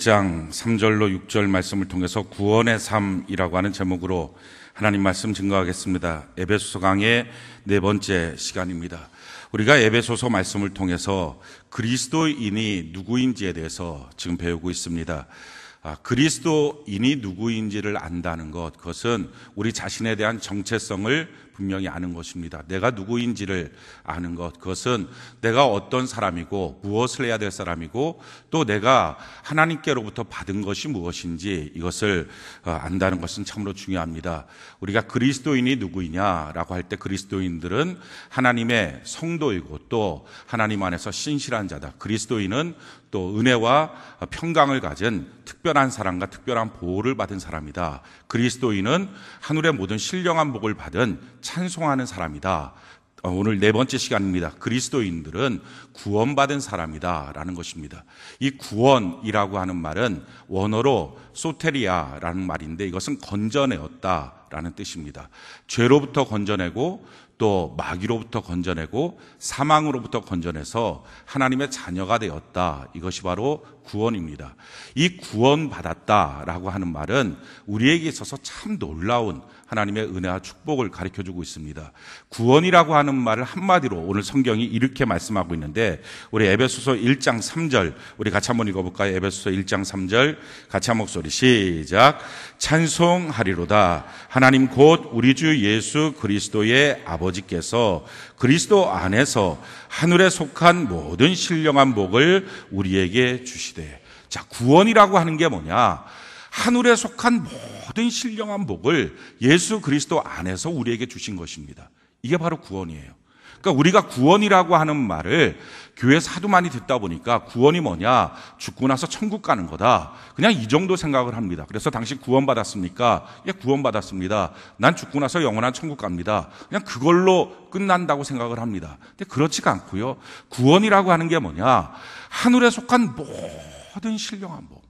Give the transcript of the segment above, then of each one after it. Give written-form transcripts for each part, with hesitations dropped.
1장 3절로 6절 말씀을 통해서 구원의 삶이라고 하는 제목으로 하나님 말씀 증거하겠습니다. 에베소서 강의 네 번째 시간입니다. 우리가 에베소서 말씀을 통해서 그리스도인이 누구인지에 대해서 지금 배우고 있습니다. 그리스도인이 누구인지를 안다는 것, 그것은 우리 자신에 대한 정체성을 분명히 아는 것입니다. 내가 누구인지를 아는 것, 그것은 내가 어떤 사람이고 무엇을 해야 될 사람이고 또 내가 하나님께로부터 받은 것이 무엇인지 이것을 안다는 것은 참으로 중요합니다. 우리가 그리스도인이 누구이냐라고 할 때 그리스도인들은 하나님의 성도이고 또 하나님 안에서 신실한 자다. 그리스도인은 또 은혜와 평강을 가진 특별한 사랑과 특별한 보호를 받은 사람이다. 그리스도인은 하늘의 모든 신령한 복을 받은 찬송하는 사람이다. 오늘 네 번째 시간입니다. 그리스도인들은 구원받은 사람이다 라는 것입니다. 이 구원이라고 하는 말은 원어로 소테리아라는 말인데 이것은 건져내었다 라는 뜻입니다. 죄로부터 건져내고 또 마귀로부터 건져내고 사망으로부터 건져내서 하나님의 자녀가 되었다. 이것이 바로 구원입니다. 이 구원받았다라고 하는 말은 우리에게 있어서 참 놀라운 하나님의 은혜와 축복을 가르쳐주고 있습니다. 구원이라고 하는 말을 한마디로 오늘 성경이 이렇게 말씀하고 있는데 우리 에베소서 1장 3절 우리 같이 한번 읽어볼까요? 에베소서 1장 3절 같이 한 목소리 시작. 찬송하리로다 하나님 곧 우리 주 예수 그리스도의 아버지께서 그리스도 안에서 하늘에 속한 모든 신령한 복을 우리에게 주시되. 자, 구원이라고 하는 게 뭐냐? 하늘에 속한 모든 신령한 복을 예수 그리스도 안에서 우리에게 주신 것입니다. 이게 바로 구원이에요. 그러니까 우리가 구원이라고 하는 말을 교회에서 하도 많이 듣다 보니까 구원이 뭐냐? 죽고 나서 천국 가는 거다. 그냥 이 정도 생각을 합니다. 그래서 당신 구원받았습니까? 예, 구원받았습니다. 난 죽고 나서 영원한 천국 갑니다. 그냥 그걸로 끝난다고 생각을 합니다. 근데 그렇지가 않고요. 구원이라고 하는 게 뭐냐? 하늘에 속한 모든 신령한 복.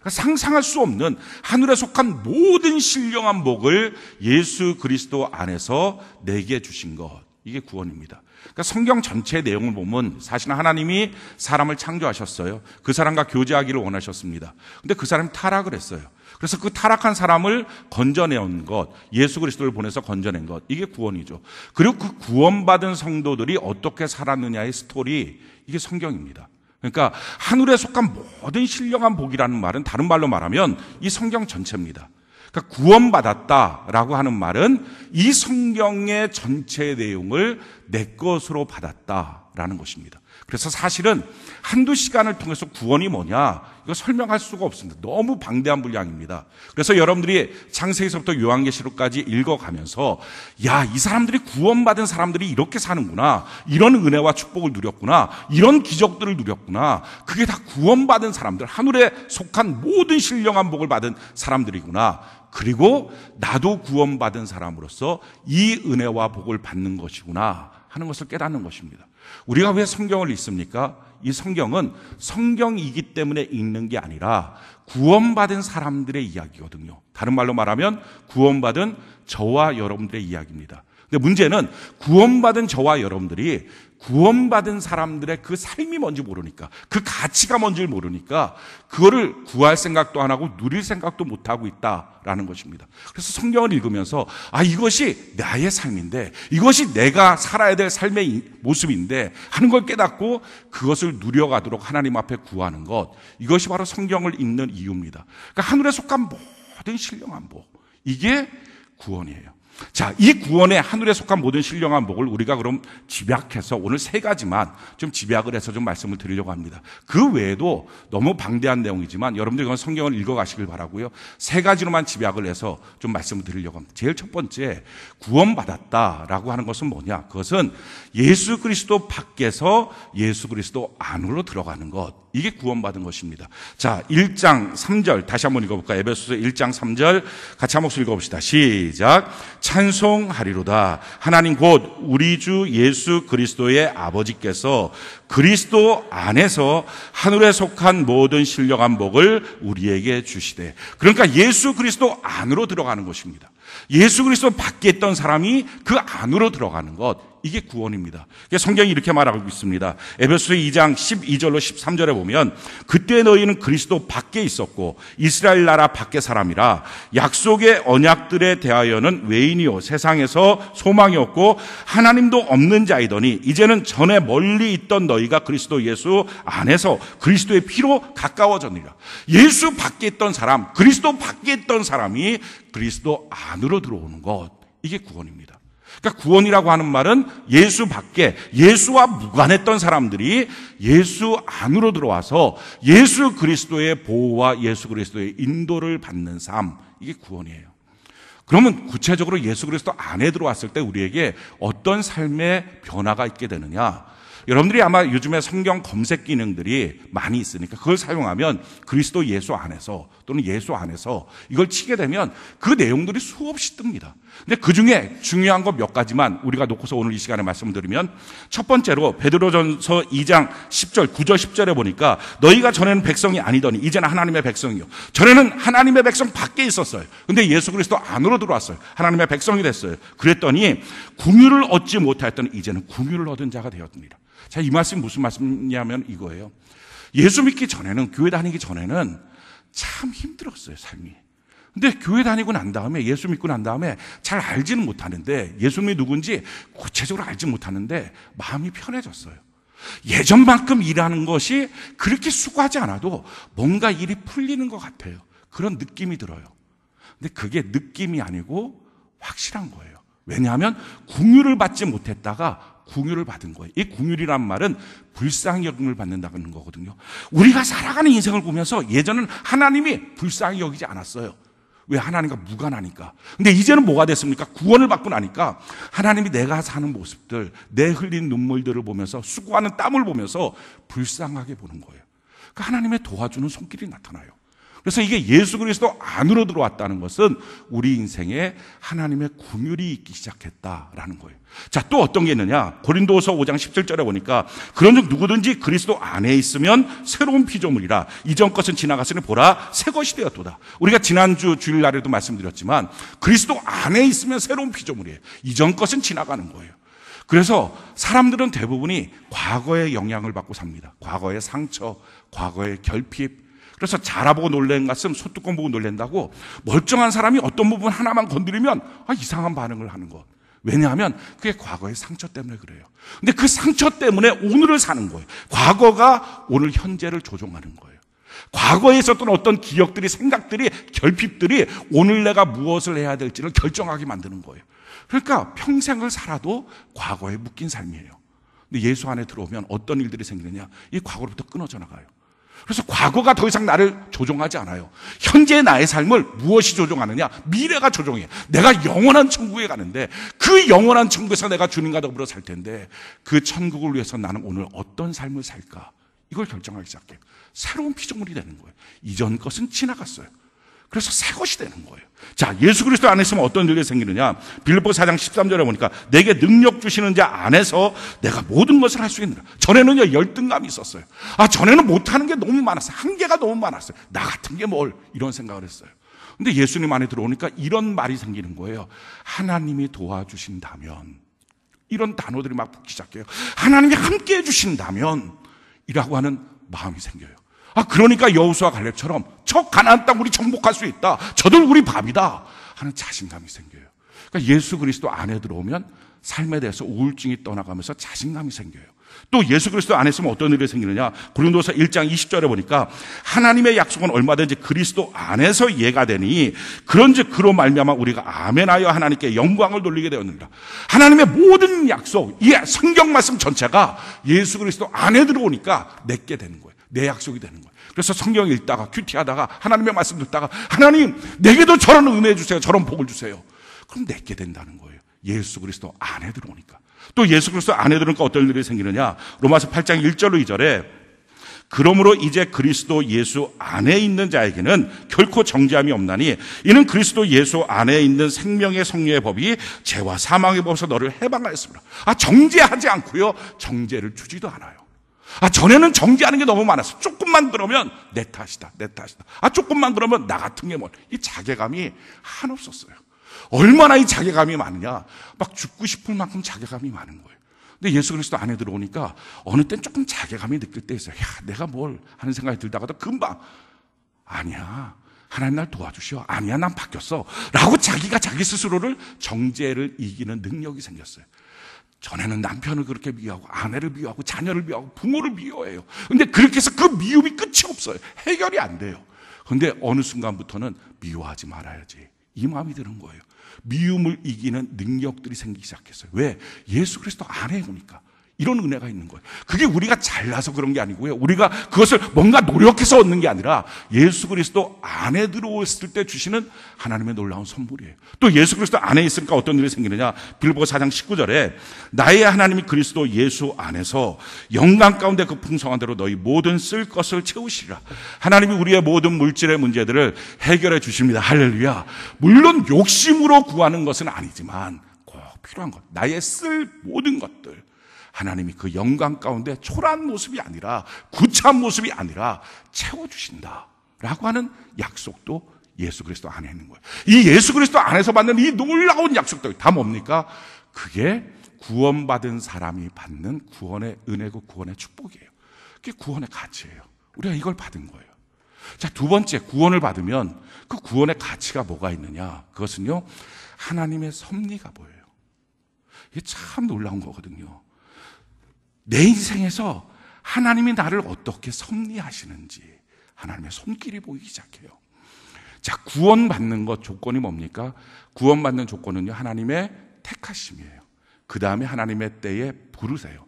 그러니까 상상할 수 없는 하늘에 속한 모든 신령한 복을 예수 그리스도 안에서 내게 주신 것. 이게 구원입니다. 그러니까 성경 전체 내용을 보면 사실은 하나님이 사람을 창조하셨어요. 그 사람과 교제하기를 원하셨습니다. 근데 그 사람이 타락을 했어요. 그래서 그 타락한 사람을 건져내온 것, 예수 그리스도를 보내서 건져낸 것, 이게 구원이죠. 그리고 그 구원받은 성도들이 어떻게 살았느냐의 스토리, 이게 성경입니다. 그러니까 하늘에 속한 모든 신령한 복이라는 말은 다른 말로 말하면 이 성경 전체입니다. 그러니까 구원받았다라고 하는 말은 이 성경의 전체 내용을 내 것으로 받았다라는 것입니다. 그래서 사실은 한두 시간을 통해서 구원이 뭐냐 이거 설명할 수가 없습니다. 너무 방대한 분량입니다. 그래서 여러분들이 창세기서부터 요한계시록까지 읽어가면서 야, 이 사람들이 구원받은 사람들이 이렇게 사는구나, 이런 은혜와 축복을 누렸구나, 이런 기적들을 누렸구나, 그게 다 구원받은 사람들, 하늘에 속한 모든 신령한 복을 받은 사람들이구나, 그리고 나도 구원받은 사람으로서 이 은혜와 복을 받는 것이구나 하는 것을 깨닫는 것입니다. 우리가 왜 성경을 읽습니까? 이 성경은 성경이기 때문에 읽는 게 아니라 구원받은 사람들의 이야기거든요. 다른 말로 말하면 구원받은 저와 여러분들의 이야기입니다. 근데 문제는 구원받은 저와 여러분들이 구원받은 사람들의 그 삶이 뭔지 모르니까, 그 가치가 뭔지를 모르니까 그거를 구할 생각도 안 하고 누릴 생각도 못 하고 있다라는 것입니다. 그래서 성경을 읽으면서 이것이 나의 삶인데, 이것이 내가 살아야 될 삶의 모습인데 하는 걸 깨닫고 그것을 누려가도록 하나님 앞에 구하는 것, 이것이 바로 성경을 읽는 이유입니다. 그러니까 하늘에 속한 모든 신령한 복, 이게 구원이에요. 자, 이 구원의 하늘에 속한 모든 신령한 복을 우리가 그럼 집약해서 오늘 세 가지만 좀 집약을 해서 좀 말씀을 드리려고 합니다. 그 외에도 너무 방대한 내용이지만 여러분들 이건 성경을 읽어가시길 바라고요. 세 가지로만 집약을 해서 좀 말씀을 드리려고 합니다. 제일 첫 번째, 구원받았다라고 하는 것은 뭐냐? 그것은 예수 그리스도 밖에서 예수 그리스도 안으로 들어가는 것. 이게 구원받은 것입니다. 자, 1장 3절 다시 한번 읽어볼까요? 에베소서 1장 3절 같이 한 목소리 읽어봅시다. 시작. 찬송하리로다 하나님 곧 우리 주 예수 그리스도의 아버지께서 그리스도 안에서 하늘에 속한 모든 신령한 복을 우리에게 주시되. 그러니까 예수 그리스도 안으로 들어가는 것입니다. 예수 그리스도 밖에 있던 사람이 그 안으로 들어가는 것, 이게 구원입니다. 성경이 이렇게 말하고 있습니다. 에베소서 2장 12절로 13절에 보면 그때 너희는 그리스도 밖에 있었고 이스라엘 나라 밖의 사람이라 약속의 언약들에 대하여는 외인이요 세상에서 소망이 없고 하나님도 없는 자이더니 이제는 전에 멀리 있던 너희가 그리스도 예수 안에서 그리스도의 피로 가까워졌느니라. 예수 밖에 있던 사람, 그리스도 밖에 있던 사람이 그리스도 안으로 들어오는 것, 이게 구원입니다. 그러니까 구원이라고 하는 말은 예수 밖에, 예수와 무관했던 사람들이 예수 안으로 들어와서 예수 그리스도의 보호와 예수 그리스도의 인도를 받는 삶, 이게 구원이에요. 그러면 구체적으로 예수 그리스도 안에 들어왔을 때 우리에게 어떤 삶의 변화가 있게 되느냐? 여러분들이 아마 요즘에 성경 검색 기능들이 많이 있으니까 그걸 사용하면 그리스도 예수 안에서 또는 예수 안에서 이걸 치게 되면 그 내용들이 수없이 뜹니다. 근데 그 중에 중요한 거 몇 가지만 우리가 놓고서 오늘 이 시간에 말씀을 드리면, 첫 번째로 베드로전서 2장 10절, 9절 10절에 보니까 너희가 전에는 백성이 아니더니 이제는 하나님의 백성이요. 전에는 하나님의 백성 밖에 있었어요. 근데 예수 그리스도 안으로 들어왔어요. 하나님의 백성이 됐어요. 그랬더니 궁유를 얻지 못하였더니 이제는 궁유를 얻은 자가 되었습니다. 자, 이 말씀이 무슨 말씀이냐면 이거예요. 예수 믿기 전에는, 교회 다니기 전에는 참 힘들었어요, 삶이. 근데 교회 다니고 난 다음에, 예수 믿고 난 다음에 잘 알지는 못하는데, 예수님이 누군지 구체적으로 알지 못하는데 마음이 편해졌어요. 예전만큼 일하는 것이 그렇게 수고하지 않아도 뭔가 일이 풀리는 것 같아요. 그런 느낌이 들어요. 근데 그게 느낌이 아니고 확실한 거예요. 왜냐하면 궁유를 받지 못했다가 궁유를 받은 거예요. 이 궁유라는 말은 불쌍히 여김을 받는다는 거거든요. 우리가 살아가는 인생을 보면서 예전은 하나님이 불쌍히 여기지 않았어요. 왜? 하나님과 무관하니까. 근데 이제는 뭐가 됐습니까? 구원을 받고 나니까 하나님이 내가 사는 모습들, 내 흘린 눈물들을 보면서, 수고하는 땀을 보면서 불쌍하게 보는 거예요. 그러니까 하나님의 도와주는 손길이 나타나요. 그래서 이게 예수 그리스도 안으로 들어왔다는 것은 우리 인생에 하나님의 긍휼이 있기 시작했다라는 거예요. 자, 또 어떤 게 있느냐? 고린도후서 5장 17절에 보니까 그런즉 누구든지 그리스도 안에 있으면 새로운 피조물이라 이전 것은 지나갔으니 보라 새 것이 되었도다. 우리가 지난주 주일날에도 말씀드렸지만 그리스도 안에 있으면 새로운 피조물이에요. 이전 것은 지나가는 거예요. 그래서 사람들은 대부분이 과거의 영향을 받고 삽니다. 과거의 상처, 과거의 결핍. 그래서 자라보고 놀란 가슴, 소뚜껑 보고 놀란다고 멀쩡한 사람이 어떤 부분 하나만 건드리면 이상한 반응을 하는 것. 왜냐하면 그게 과거의 상처 때문에 그래요. 근데 그 상처 때문에 오늘을 사는 거예요. 과거가 오늘 현재를 조종하는 거예요. 과거에 있었던 어떤 기억들이, 생각들이, 결핍들이 오늘 내가 무엇을 해야 될지를 결정하게 만드는 거예요. 그러니까 평생을 살아도 과거에 묶인 삶이에요. 근데 예수 안에 들어오면 어떤 일들이 생기느냐? 이 과거로부터 끊어져 나가요. 그래서 과거가 더 이상 나를 조종하지 않아요. 현재의 나의 삶을 무엇이 조종하느냐? 미래가 조종해요. 내가 영원한 천국에 가는데 그 영원한 천국에서 내가 주님과 더불어 살 텐데 그 천국을 위해서 나는 오늘 어떤 삶을 살까? 이걸 결정하기 시작해요. 새로운 피조물이 되는 거예요. 이전 것은 지나갔어요. 그래서 새 것이 되는 거예요. 자, 예수 그리스도 안에 있으면 어떤 일이 생기느냐? 빌립보서 4장 13절에 보니까 내게 능력 주시는 자 안에서 내가 모든 것을 할 수 있느라. 전에는요 열등감이 있었어요. 전에는 못하는 게 너무 많았어요. 한계가 너무 많았어요. 나 같은 게 뭘, 이런 생각을 했어요. 근데 예수님 안에 들어오니까 이런 말이 생기는 거예요. 하나님이 도와주신다면, 이런 단어들이 막 붙기 시작해요. 하나님이 함께 해주신다면 이라고 하는 마음이 생겨요. 그러니까 여호수아 갈렙처럼 저 가나안 땅 우리 정복할 수 있다, 저들 우리 밥이다 하는 자신감이 생겨요. 그러니까 예수 그리스도 안에 들어오면 삶에 대해서 우울증이 떠나가면서 자신감이 생겨요. 또 예수 그리스도 안에 있으면 어떤 일이 생기느냐? 고린도서 1장 20절에 보니까 하나님의 약속은 얼마든지 그리스도 안에서 예가 되니 그런즉 그로 말미암아 우리가 아멘하여 하나님께 영광을 돌리게 되었느니라. 하나님의 모든 약속, 이 성경 말씀 전체가 예수 그리스도 안에 들어오니까 내게 되는 거예요. 내 약속이 되는 거예요. 그래서 성경 읽다가 큐티하다가 하나님의 말씀 듣다가 하나님 내게도 저런 은혜 주세요, 저런 복을 주세요. 그럼 내게 된다는 거예요. 예수 그리스도 안에 들어오니까. 또 예수 그리스도 안에 들어오니까 어떤 일이 생기느냐? 로마서 8장 1절로 2절에 그러므로 이제 그리스도 예수 안에 있는 자에게는 결코 정죄함이 없나니 이는 그리스도 예수 안에 있는 생명의 성령의 법이 죄와 사망의 법에서 너를 해방하였습니다. 정죄하지 않고요, 정죄를 주지도 않아요. 전에는 정죄하는 게 너무 많았어. 조금만 그러면 내 탓이다, 내 탓이다. 조금만 그러면 나 같은 게 뭐, 이 자괴감이 한없었어요. 얼마나 이 자괴감이 많으냐. 막 죽고 싶을 만큼 자괴감이 많은 거예요. 근데 예수 그리스도 안에 들어오니까 어느 땐 조금 자괴감이 느낄 때 있어요. 야, 내가 뭘 하는 생각이 들다가도 금방 아니야, 하나님 날 도와주셔. 아니야, 난 바뀌었어. 라고 자기가 자기 스스로를 정죄를 이기는 능력이 생겼어요. 전에는 남편을 그렇게 미워하고 아내를 미워하고 자녀를 미워하고 부모를 미워해요. 근데 그렇게 해서 그 미움이 끝이 없어요. 해결이 안 돼요. 근데 어느 순간부터는 미워하지 말아야지, 이 마음이 드는 거예요. 미움을 이기는 능력들이 생기기 시작했어요. 왜? 예수 그리스도 안에 오니까 이런 은혜가 있는 거예요. 그게 우리가 잘나서 그런 게 아니고요, 우리가 그것을 뭔가 노력해서 얻는 게 아니라 예수 그리스도 안에 들어왔을 때 주시는 하나님의 놀라운 선물이에요. 또 예수 그리스도 안에 있으니까 어떤 일이 생기느냐. 빌보서 4장 19절에 나의 하나님이 그리스도 예수 안에서 영광 가운데 그 풍성한 대로 너희 모든 쓸 것을 채우시리라. 하나님이 우리의 모든 물질의 문제들을 해결해 주십니다. 할렐루야. 물론 욕심으로 구하는 것은 아니지만 꼭 필요한 것, 나의 쓸 모든 것들, 하나님이 그 영광 가운데 초라한 모습이 아니라, 구차한 모습이 아니라 채워주신다라고 하는 약속도 예수 그리스도 안에 있는 거예요. 이 예수 그리스도 안에서 받는 이 놀라운 약속들 다 뭡니까? 그게 구원받은 사람이 받는 구원의 은혜고 구원의 축복이에요. 그게 구원의 가치예요. 우리가 이걸 받은 거예요. 자, 두 번째, 구원을 받으면 그 구원의 가치가 뭐가 있느냐? 그것은요, 하나님의 섭리가 보여요. 이게 참 놀라운 거거든요. 내 인생에서 하나님이 나를 어떻게 섭리하시는지 하나님의 손길이 보이기 시작해요. 자, 구원받는 것 조건이 뭡니까? 구원받는 조건은요, 하나님의 택하심이에요. 그 다음에 하나님의 때에 부르세요.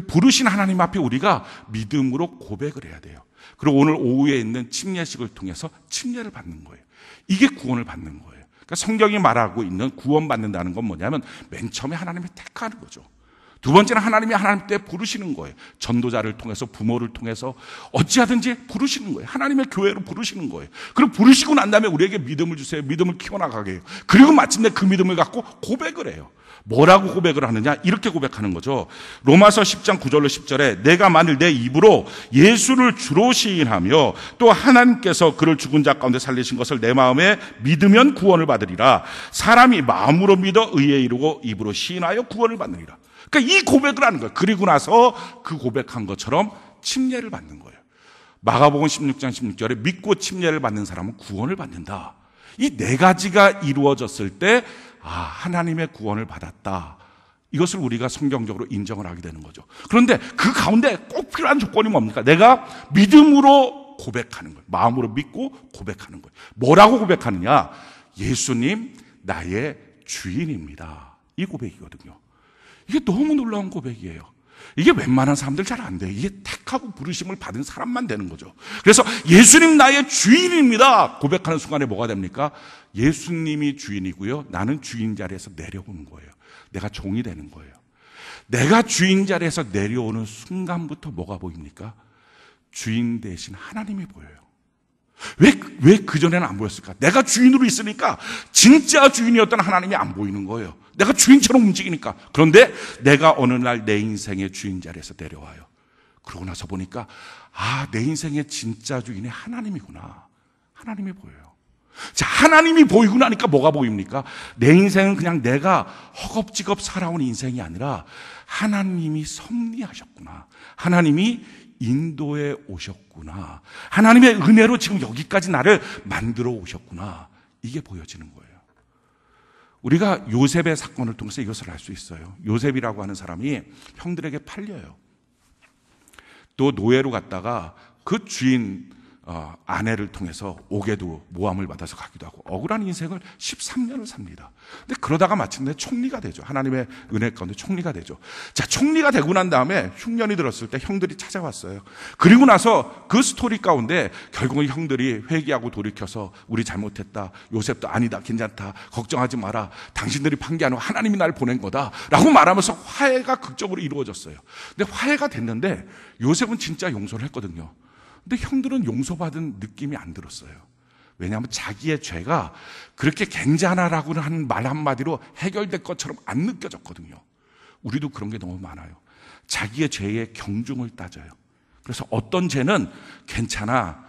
부르신 하나님 앞에 우리가 믿음으로 고백을 해야 돼요. 그리고 오늘 오후에 있는 침례식을 통해서 침례를 받는 거예요. 이게 구원을 받는 거예요. 그러니까 성경이 말하고 있는 구원받는다는 건 뭐냐면 맨 처음에 하나님이 택하는 거죠. 두 번째는 하나님이 하나님 때 부르시는 거예요. 전도자를 통해서, 부모를 통해서 어찌하든지 부르시는 거예요. 하나님의 교회로 부르시는 거예요. 그리고 부르시고 난 다음에 우리에게 믿음을 주세요. 믿음을 키워나가게 해요. 그리고 마침내 그 믿음을 갖고 고백을 해요. 뭐라고 고백을 하느냐? 이렇게 고백하는 거죠. 로마서 10장 9절로 10절에 내가 만일 내 입으로 예수를 주로 시인하며 또 하나님께서 그를 죽은 자 가운데 살리신 것을 내 마음에 믿으면 구원을 받으리라. 사람이 마음으로 믿어 의에 이르고 입으로 시인하여 구원을 받느니라. 그러니까 이 고백을 하는 거예요. 그리고 나서 그 고백한 것처럼 침례를 받는 거예요. 마가복음 16장 16절에 믿고 침례를 받는 사람은 구원을 받는다. 이 네 가지가 이루어졌을 때 하나님의 구원을 받았다. 이것을 우리가 성경적으로 인정을 하게 되는 거죠. 그런데 그 가운데 꼭 필요한 조건이 뭡니까? 내가 믿음으로 고백하는 거예요. 마음으로 믿고 고백하는 거예요. 뭐라고 고백하느냐? 예수님 나의 주인입니다. 이 고백이거든요. 이게 너무 놀라운 고백이에요. 이게 웬만한 사람들 잘 안 돼요. 이게 택하고 부르심을 받은 사람만 되는 거죠. 그래서 예수님 나의 주인입니다 고백하는 순간에 뭐가 됩니까? 예수님이 주인이고요, 나는 주인 자리에서 내려오는 거예요. 내가 종이 되는 거예요. 내가 주인 자리에서 내려오는 순간부터 뭐가 보입니까? 주인 대신 하나님이 보여요. 왜 그전에는 안 보였을까? 내가 주인으로 있으니까 진짜 주인이었던 하나님이 안 보이는 거예요. 내가 주인처럼 움직이니까. 그런데 내가 어느 날 내 인생의 주인 자리에서 내려와요. 그러고 나서 보니까 내 인생의 진짜 주인이 하나님이구나. 하나님이 보여요. 자, 하나님이 보이고 나니까 뭐가 보입니까? 내 인생은 그냥 내가 허겁지겁 살아온 인생이 아니라 하나님이 섭리하셨구나. 하나님이 인도에 오셨구나. 하나님의 은혜로 지금 여기까지 나를 만들어 오셨구나. 이게 보여지는 거예요. 우리가 요셉의 사건을 통해서 이것을 알 수 있어요. 요셉이라고 하는 사람이 형들에게 팔려요. 또 노예로 갔다가 그 주인 아내를 통해서 옥에도 모함을 받아서 가기도 하고 억울한 인생을 13년을 삽니다. 근데 그러다가 마침내 총리가 되죠. 하나님의 은혜 가운데 총리가 되죠. 자, 총리가 되고 난 다음에 흉년이 들었을 때 형들이 찾아왔어요. 그리고 나서 그 스토리 가운데 결국은 형들이 회개하고 돌이켜서 우리 잘못했다. 요셉도 아니다. 괜찮다. 걱정하지 마라. 당신들이 판 게 아니고 하나님이 날 보낸 거다. 라고 말하면서 화해가 극적으로 이루어졌어요. 근데 화해가 됐는데 요셉은 진짜 용서를 했거든요. 근데 형들은 용서받은 느낌이 안 들었어요. 왜냐하면 자기의 죄가 그렇게 괜찮아라고 하는 말 한마디로 해결될 것처럼 안 느껴졌거든요. 우리도 그런 게 너무 많아요. 자기의 죄의 경중을 따져요. 그래서 어떤 죄는 괜찮아,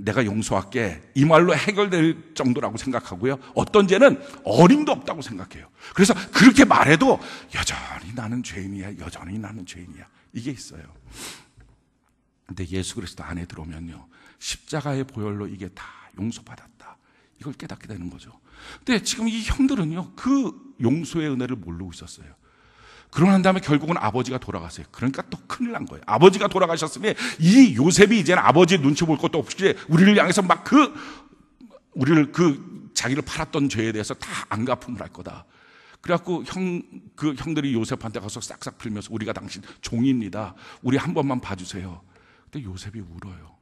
내가 용서할게, 이 말로 해결될 정도라고 생각하고요. 어떤 죄는 어림도 없다고 생각해요. 그래서 그렇게 말해도 여전히 나는 죄인이야, 여전히 나는 죄인이야, 이게 있어요. 근데 예수 그리스도 안에 들어오면요, 십자가의 보혈로 이게 다 용서받았다, 이걸 깨닫게 되는 거죠. 근데 지금 이 형들은요, 그 용서의 은혜를 모르고 있었어요. 그러고 난 다음에 결국은 아버지가 돌아가세요. 그러니까 또 큰일 난 거예요. 아버지가 돌아가셨으니 이 요셉이 이제는 아버지의 눈치 볼 것도 없이 우리를 향해서 막 우리를 자기를 팔았던 죄에 대해서 다 안갚음을 할 거다. 그래갖고 형들이 요셉한테 가서 싹싹 풀면서 우리가 당신 종입니다, 우리 한 번만 봐주세요. 근데 요셉이 울어요.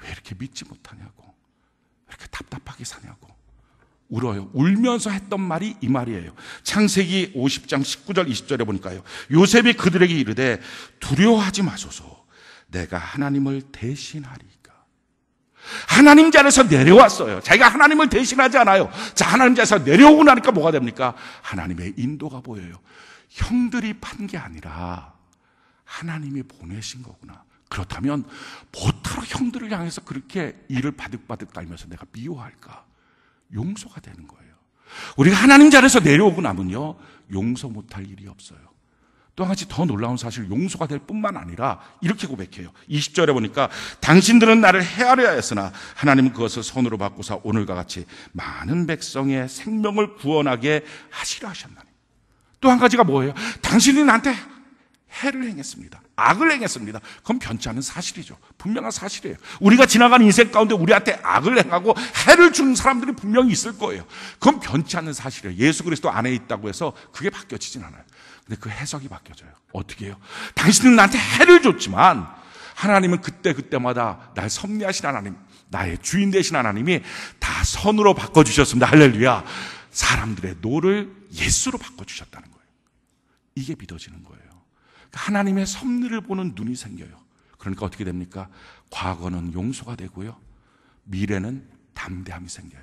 왜 이렇게 믿지 못하냐고, 왜 이렇게 답답하게 사냐고 울어요. 울면서 했던 말이 이 말이에요. 창세기 50장 19절 20절에 보니까요, 요셉이 그들에게 이르되 두려워하지 마소서, 내가 하나님을 대신하리까. 하나님 자리에서 내려왔어요. 자기가 하나님을 대신하지 않아요. 자, 하나님 자리에서 내려오고 나니까 뭐가 됩니까? 하나님의 인도가 보여요. 형들이 판 게 아니라 하나님이 보내신 거구나. 그렇다면 뭐하러 형들을 향해서 그렇게 이를 바득바득 깔면서 내가 미워할까? 용서가 되는 거예요. 우리가 하나님 자리에서 내려오고 나면요, 용서 못할 일이 없어요. 또 한 가지 더 놀라운 사실, 용서가 될 뿐만 아니라 이렇게 고백해요. 20절에 보니까 당신들은 나를 헤아려야 했으나 하나님은 그것을 손으로 바꾸사 오늘과 같이 많은 백성의 생명을 구원하게 하시려 하셨나니. 또 한 가지가 뭐예요? 당신이 나한테 해를 행했습니다, 악을 행했습니다. 그건 변치 않은 사실이죠. 분명한 사실이에요. 우리가 지나가는 인생 가운데 우리한테 악을 행하고 해를 주는 사람들이 분명히 있을 거예요. 그건 변치 않는 사실이에요. 예수 그리스도 안에 있다고 해서 그게 바뀌어지진 않아요. 근데 그 해석이 바뀌어져요. 어떻게 해요? 당신은 나한테 해를 줬지만 하나님은 그때마다 날 섭리하신 하나님, 나의 주인 되신 하나님이 다 선으로 바꿔주셨습니다. 할렐루야. 사람들의 노를 예수로 바꿔주셨다는 거예요. 이게 믿어지는 거예요. 하나님의 섭리를 보는 눈이 생겨요. 그러니까 어떻게 됩니까? 과거는 용서가 되고요, 미래는 담대함이 생겨요.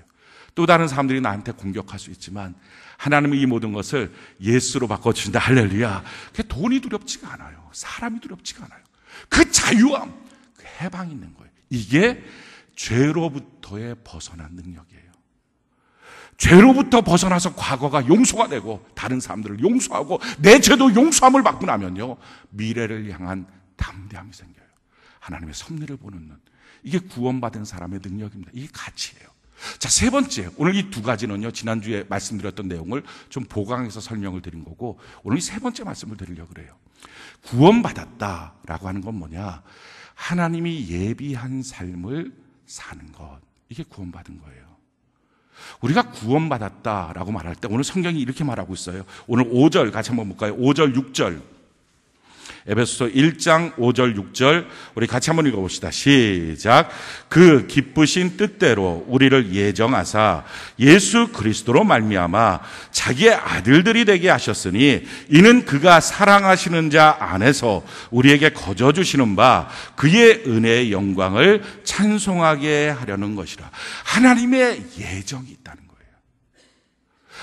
또 다른 사람들이 나한테 공격할 수 있지만 하나님은 이 모든 것을 예수로 바꿔주신다. 할렐루야. 그게 돈이 두렵지가 않아요. 사람이 두렵지가 않아요. 그 자유함, 그 해방이 있는 거예요. 이게 죄로부터의 벗어난 능력이에요. 죄로부터 벗어나서 과거가 용서가 되고 다른 사람들을 용서하고 내 죄도 용서함을 받고 나면요, 미래를 향한 담대함이 생겨요. 하나님의 섭리를 보는 눈, 이게 구원받은 사람의 능력입니다. 이게 가치예요. 자, 세 번째, 오늘 이 두 가지는요, 지난주에 말씀드렸던 내용을 좀 보강해서 설명을 드린 거고, 오늘 이 세 번째 말씀을 드리려고 그래요. 구원받았다라고 하는 건 뭐냐? 하나님이 예비한 삶을 사는 것, 이게 구원받은 거예요. 우리가 구원받았다라고 말할 때 오늘 성경이 이렇게 말하고 있어요. 오늘 5절 같이 한번 볼까요? 5절 6절, 에베소서 1장 5절 6절 우리 같이 한번 읽어봅시다. 시작. 그 기쁘신 뜻대로 우리를 예정하사 예수 그리스도로 말미암아 자기의 아들들이 되게 하셨으니 이는 그가 사랑하시는 자 안에서 우리에게 거저 주시는 바 그의 은혜의 영광을 찬송하게 하려는 것이라. 하나님의 예정이 있다는 거예요.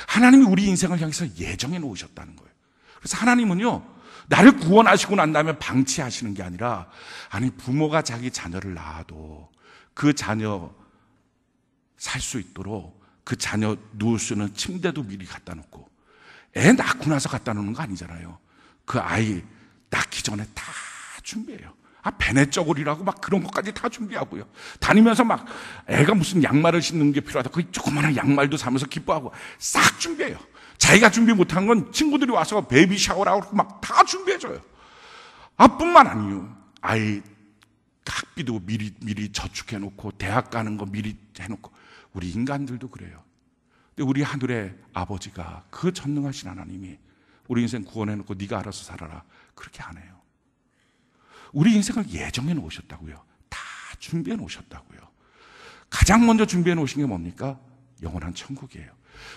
하나님이 우리 인생을 향해서 예정해 놓으셨다는 거예요. 그래서 하나님은요, 나를 구원하시고 난 다음에 방치하시는 게 아니라, 아니, 부모가 자기 자녀를 낳아도 그 자녀 살 수 있도록 그 자녀 누울 수 있는 침대도 미리 갖다 놓고, 애 낳고 나서 갖다 놓는 거 아니잖아요. 그 아이 낳기 전에 다 준비해요. 베네저골이라고 막 그런 것까지 다 준비하고요. 다니면서 막 애가 무슨 양말을 신는 게 필요하다, 그 조그마한 양말도 사면서 기뻐하고 싹 준비해요. 자기가 준비 못한 건 친구들이 와서 베이비 샤워라고 막 다 준비해줘요. 뿐만 아니에요. 아이 학비도 미리 저축해놓고 대학 가는 거 미리 해놓고. 우리 인간들도 그래요. 근데 우리 하늘의 아버지가, 그 전능하신 하나님이 우리 인생 구원해놓고 네가 알아서 살아라, 그렇게 안 해요. 우리 인생을 예정해 놓으셨다고요. 다 준비해 놓으셨다고요. 가장 먼저 준비해 놓으신 게 뭡니까? 영원한 천국이에요.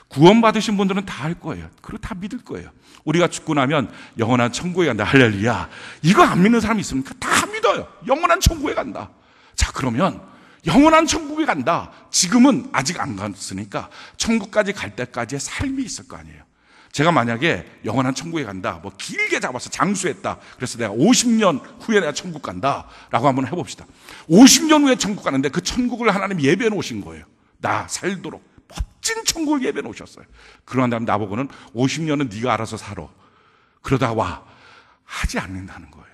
구원받으신 분들은 다 알 거예요. 그리고 다 믿을 거예요. 우리가 죽고 나면 영원한 천국에 간다. 할렐루야. 이거 안 믿는 사람이 있습니까? 다 믿어요. 영원한 천국에 간다. 자, 그러면 영원한 천국에 간다. 지금은 아직 안 갔으니까 천국까지 갈 때까지의 삶이 있을 거 아니에요. 제가 만약에 영원한 천국에 간다, 뭐 길게 잡아서 장수했다, 그래서 내가 50년 후에 내가 천국 간다 라고 한번 해봅시다. 50년 후에 천국 가는데 그 천국을 하나님 예배해 놓으신 거예요. 나 살도록 멋진 천국을 예배해 놓으셨어요. 그러한 다음에 나보고는 50년은 네가 알아서 살아, 그러다 와, 하지 않는다는 거예요.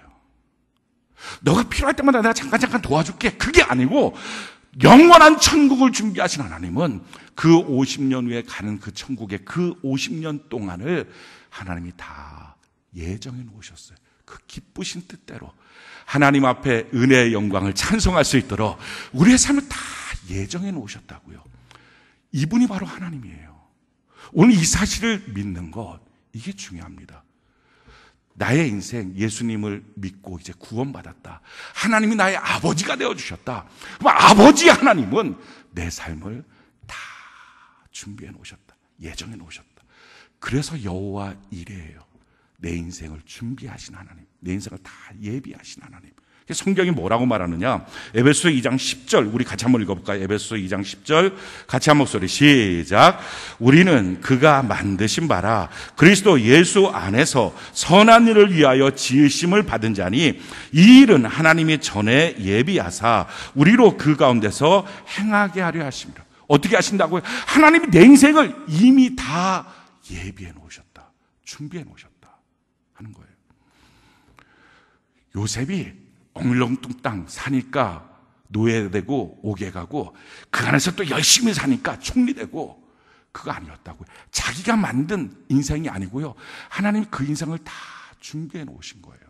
너가 필요할 때마다 내가 잠깐 도와줄게, 그게 아니고 영원한 천국을 준비하신 하나님은 그 50년 후에 가는 그 천국의 그 50년 동안을 하나님이 다 예정해 놓으셨어요. 그 기쁘신 뜻대로 하나님 앞에 은혜의 영광을 찬송할 수 있도록 우리의 삶을 다 예정해 놓으셨다고요. 이분이 바로 하나님이에요. 오늘 이 사실을 믿는 것, 이게 중요합니다. 나의 인생, 예수님을 믿고 이제 구원받았다. 하나님이 나의 아버지가 되어주셨다. 그럼 아버지 하나님은 내 삶을 다 준비해 놓으셨다. 예정해 놓으셨다. 그래서 여호와 이레예요. 내 인생을 준비하신 하나님, 내 인생을 다 예비하신 하나님. 성경이 뭐라고 말하느냐? 에베소서 2장 10절, 우리 같이 한번 읽어볼까요? 에베소서 2장 10절 같이 한 목소리 시작. 우리는 그가 만드신 바라 그리스도 예수 안에서 선한 일을 위하여 지으심을 받은 자니 이 일은 하나님이 전에 예비하사 우리로 그 가운데서 행하게 하려 하십니다. 어떻게 하신다고요? 하나님이 내 인생을 이미 다 예비해 놓으셨다, 준비해 놓으셨다 하는 거예요. 요셉이 엉렁뚱땅 사니까 노예되고 옥에가고 그 안에서 또 열심히 사니까 총리되고, 그거 아니었다고요. 자기가 만든 인생이 아니고요, 하나님이 그 인생을 다 준비해 놓으신 거예요.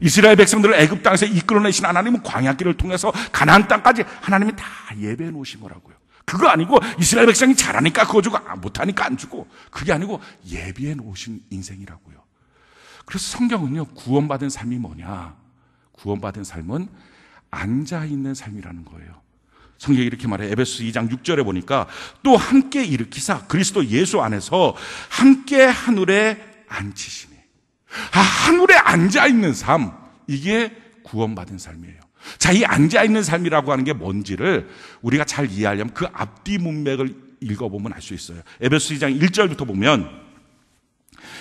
이스라엘 백성들을 애굽 땅에서 이끌어내신 하나님은 광야길을 통해서 가나안 땅까지 하나님이 다 예배해 놓으신 거라고요. 그거 아니고 이스라엘 백성이 잘하니까 그거 주고 못하니까 안 주고, 그게 아니고 예비해 놓으신 인생이라고요. 그래서 성경은요, 구원받은 삶이 뭐냐? 구원받은 삶은 앉아있는 삶이라는 거예요. 성경이 이렇게 말해요. 에베소서 2장 6절에 보니까 또 함께 일으키사 그리스도 예수 안에서 함께 하늘에 앉히시니. 하늘에 앉아있는 삶, 이게 구원받은 삶이에요. 자, 이 앉아있는 삶이라고 하는 게 뭔지를 우리가 잘 이해하려면 그 앞뒤 문맥을 읽어보면 알 수 있어요. 에베소서 2장 1절부터 보면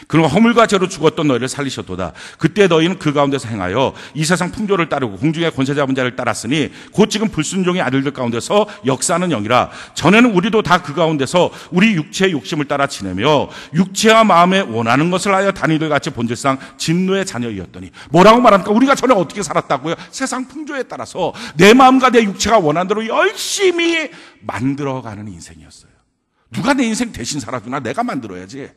그러나 허물과 죄로 죽었던 너희를 살리셨도다. 그때 너희는 그 가운데서 행하여 이 세상 풍조를 따르고 공중의 권세 잡은 자를 따랐으니 곧 지금 불순종의 아들들 가운데서 역사하는 영이라. 전에는 우리도 다 그 가운데서 우리 육체의 욕심을 따라 지내며 육체와 마음에 원하는 것을 하여 다니들 같이 본질상 진노의 자녀이었더니. 뭐라고 말합니까? 우리가 전에 어떻게 살았다고요? 세상 풍조에 따라서 내 마음과 내 육체가 원하는 대로 열심히 만들어가는 인생이었어요. 누가 내 인생 대신 살아주나? 내가 만들어야지.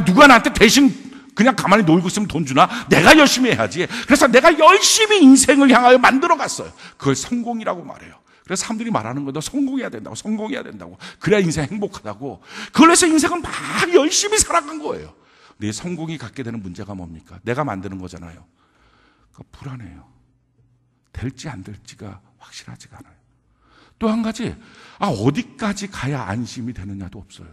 누가 나한테 대신 그냥 가만히 놀고 있으면 돈 주나? 내가 열심히 해야지. 그래서 내가 열심히 인생을 향하여 만들어갔어요. 그걸 성공이라고 말해요. 그래서 사람들이 말하는 거도 성공해야 된다고, 성공해야 된다고. 그래야 인생 행복하다고. 그래서 인생은 막 열심히 살아간 거예요. 근데 성공이 갖게 되는 문제가 뭡니까? 내가 만드는 거잖아요. 그러니까 불안해요. 될지 안 될지가 확실하지가 않아요. 또 한 가지, 어디까지 가야 안심이 되느냐도 없어요.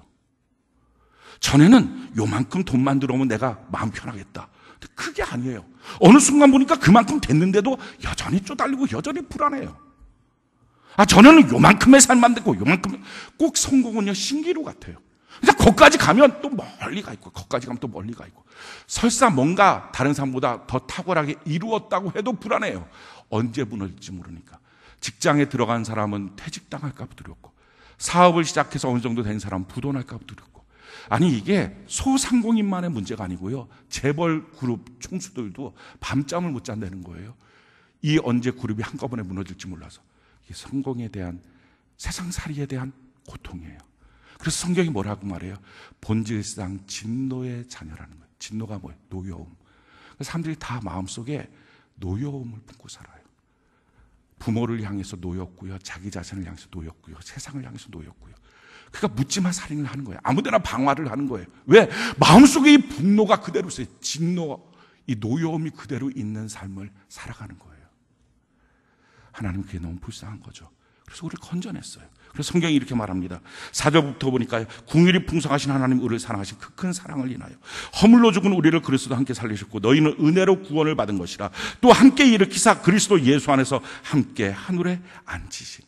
전에는 요만큼 돈만 들어오면 내가 마음 편하겠다. 근데 그게 아니에요. 어느 순간 보니까 그만큼 됐는데도 여전히 쪼달리고 여전히 불안해요. 전에는 요만큼의 삶만 됐고 요만큼, 꼭 성공은요, 신기루 같아요. 근데 거기까지 가면 또 멀리 가 있고, 거기까지 가면 또 멀리 가 있고, 설사 뭔가 다른 사람보다 더 탁월하게 이루었다고 해도 불안해요. 언제 무너질지 모르니까. 직장에 들어간 사람은 퇴직당할까 봐 두렵고, 사업을 시작해서 어느 정도 된 사람은 부도날까 봐 두렵고. 아니, 이게 소상공인만의 문제가 아니고요, 재벌 그룹 총수들도 밤잠을 못 잔다는 거예요. 이 언제 그룹이 한꺼번에 무너질지 몰라서. 이게 성공에 대한, 세상살이에 대한 고통이에요. 그래서 성경이 뭐라고 말해요? 본질상 진노의 자녀라는 거예요. 진노가 뭐예요? 노여움. 사람들이 다 마음속에 노여움을 품고 살아요. 부모를 향해서 노였고요, 자기 자신을 향해서 노였고요, 세상을 향해서 노였고요. 그러니까 묻지마 살인을 하는 거예요. 아무데나 방화를 하는 거예요. 왜? 마음속에 이 분노가 그대로 있어요. 진노, 이 노여움이 그대로 있는 삶을 살아가는 거예요. 하나님은 그게 너무 불쌍한 거죠. 그래서 우리를 건져냈어요. 그래서 성경이 이렇게 말합니다. 4절부터 보니까 궁휼이 풍성하신 하나님 우리를 사랑하신 그 큰 사랑을 인하여 허물로 죽은 우리를 그리스도와 함께 살리셨고 너희는 은혜로 구원을 받은 것이라. 또 함께 일으키사 그리스도 예수 안에서 함께 하늘에 앉히시니.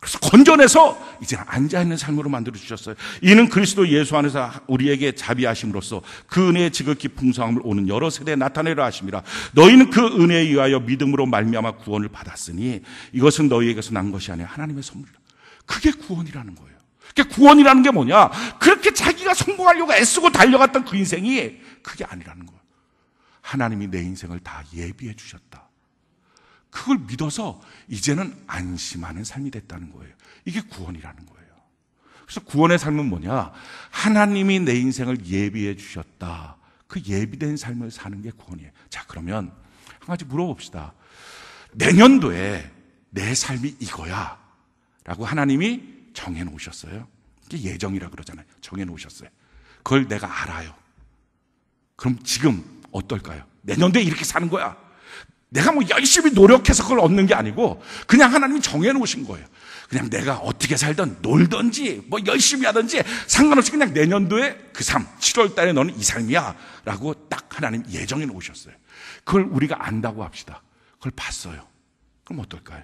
그래서 건져내서 이제 앉아있는 삶으로 만들어주셨어요. 이는 그리스도 예수 안에서 우리에게 자비하심으로써 그 은혜의 지극히 풍성함을 오는 여러 세대에 나타내려 하심이라. 너희는 그 은혜에 의하여 믿음으로 말미암아 구원을 받았으니 이것은 너희에게서 난 것이 아니라 하나님의 선물이라. 그게 구원이라는 거예요. 그러니까 구원이라는 게 뭐냐? 그렇게 자기가 성공하려고 애쓰고 달려갔던 그 인생이 그게 아니라는 거예요. 하나님이 내 인생을 다 예비해 주셨다. 그걸 믿어서 이제는 안심하는 삶이 됐다는 거예요. 이게 구원이라는 거예요. 그래서 구원의 삶은 뭐냐? 하나님이 내 인생을 예비해 주셨다. 그 예비된 삶을 사는 게 구원이에요. 자, 그러면 한 가지 물어봅시다. 내년도에 내 삶이 이거야 라고 하나님이 정해놓으셨어요. 이게 예정이라 그러잖아요. 정해놓으셨어요. 그걸 내가 알아요. 그럼 지금 어떨까요? 내년도에 이렇게 사는 거야. 내가 뭐 열심히 노력해서 그걸 얻는 게 아니고 그냥 하나님이 정해놓으신 거예요. 그냥 내가 어떻게 살든 놀든지 뭐 열심히 하든지 상관없이 그냥 내년도에 그 삶, 7월 달에 너는 이 삶이야 라고 딱 하나님 예정해 놓으셨어요. 그걸 우리가 안다고 합시다. 그걸 봤어요. 그럼 어떨까요?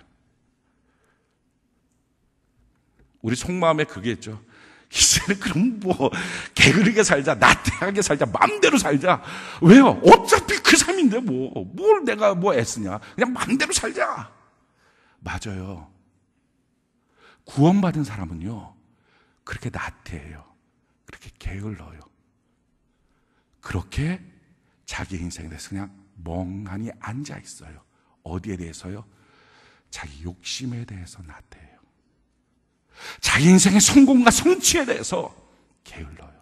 우리 속마음에 그게 있죠. 이제는 그럼 뭐 게으르게 살자, 나태하게 살자, 마음대로 살자. 왜요? 어차피 그 삶인데 뭘 내가 뭐 애쓰냐. 그냥 마음대로 살자. 맞아요. 구원받은 사람은요 그렇게 나태해요. 그렇게 게을러요. 그렇게 자기 인생에 대해서 그냥 멍하니 앉아 있어요. 어디에 대해서요? 자기 욕심에 대해서 나태해요. 자기 인생의 성공과 성취에 대해서 게을러요.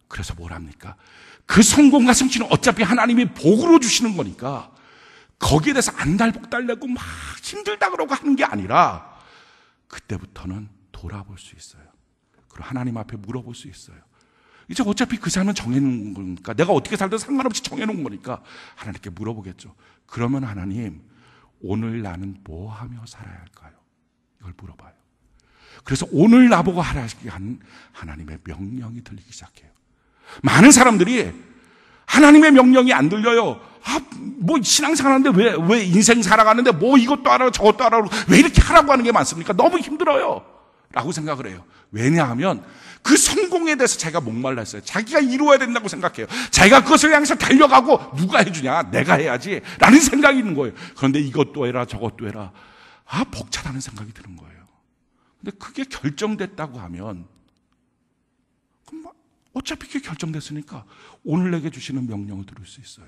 그래서 뭘 합니까? 그 성공과 성취는 어차피 하나님이 복으로 주시는 거니까 거기에 대해서 안달복달내고 막 힘들다 그러고 하는 게 아니라 그때부터는 돌아볼 수 있어요. 그리고 하나님 앞에 물어볼 수 있어요. 이제 어차피 그 삶은 정해놓은 거니까 내가 어떻게 살든 상관없이 정해놓은 거니까 하나님께 물어보겠죠. 그러면 하나님, 오늘 나는 뭐 하며 살아야 할까요? 이걸 물어봐요. 그래서 오늘 나보고 하라시게 하는 하나님의 명령이 들리기 시작해요. 많은 사람들이 하나님의 명령이 안 들려요. 뭐 신앙생활 하는데 왜 인생 살아가는데 뭐 이것도 하라고 저것도 하라고 왜 이렇게 하라고 하는 게 많습니까? 너무 힘들어요. 라고 생각을 해요. 왜냐하면 그 성공에 대해서 자기가 목말라 했어요. 자기가 이루어야 된다고 생각해요. 자기가 그것을 향해서 달려가고 누가 해주냐? 내가 해야지. 라는 생각이 있는 거예요. 그런데 이것도 해라 저것도 해라. 벅차다는 생각이 드는 거예요. 근데 그게 결정됐다고 하면 그럼 어차피 그게 결정됐으니까 오늘 내게 주시는 명령을 들을 수 있어요.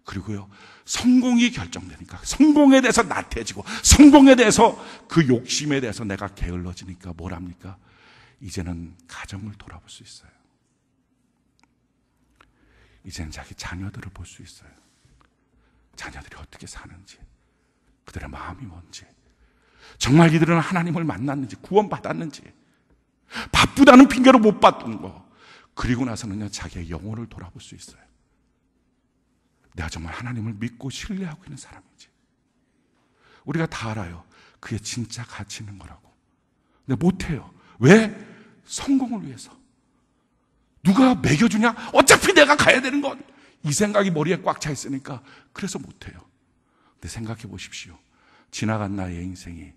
그리고요, 성공이 결정되니까 성공에 대해서 나태해지고 성공에 대해서 그 욕심에 대해서 내가 게을러지니까 뭘 합니까? 이제는 가정을 돌아볼 수 있어요. 이제는 자기 자녀들을 볼 수 있어요. 자녀들이 어떻게 사는지, 그들의 마음이 뭔지, 정말 이들은 하나님을 만났는지, 구원받았는지, 바쁘다는 핑계로 못 봤던 거, 그리고 나서는요 자기의 영혼을 돌아볼 수 있어요. 내가 정말 하나님을 믿고 신뢰하고 있는 사람인지. 우리가 다 알아요. 그게 진짜 가치 있는 거라고. 근데 못해요. 왜? 성공을 위해서. 누가 먹여주냐? 어차피 내가 가야 되는 건. 이 생각이 머리에 꽉 차 있으니까 그래서 못해요. 근데 생각해 보십시오. 지나간 나의 인생이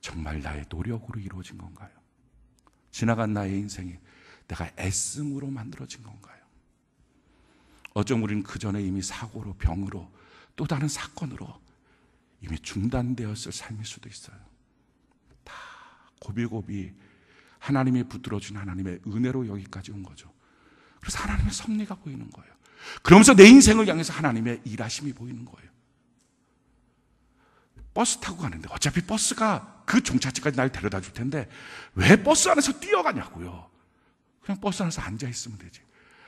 정말 나의 노력으로 이루어진 건가요? 지나간 나의 인생이 내가 애씀으로 만들어진 건가요? 어쩜 우리는 그 전에 이미 사고로, 병으로, 또 다른 사건으로 이미 중단되었을 삶일 수도 있어요. 다 고비고비 하나님이 붙들어준 하나님의 은혜로 여기까지 온 거죠. 그래서 하나님의 섭리가 보이는 거예요. 그러면서 내 인생을 향해서 하나님의 일하심이 보이는 거예요. 버스 타고 가는데 어차피 버스가 그 종착지까지 날 데려다 줄 텐데 왜 버스 안에서 뛰어가냐고요. 그냥 버스 안에서 앉아있으면 되지.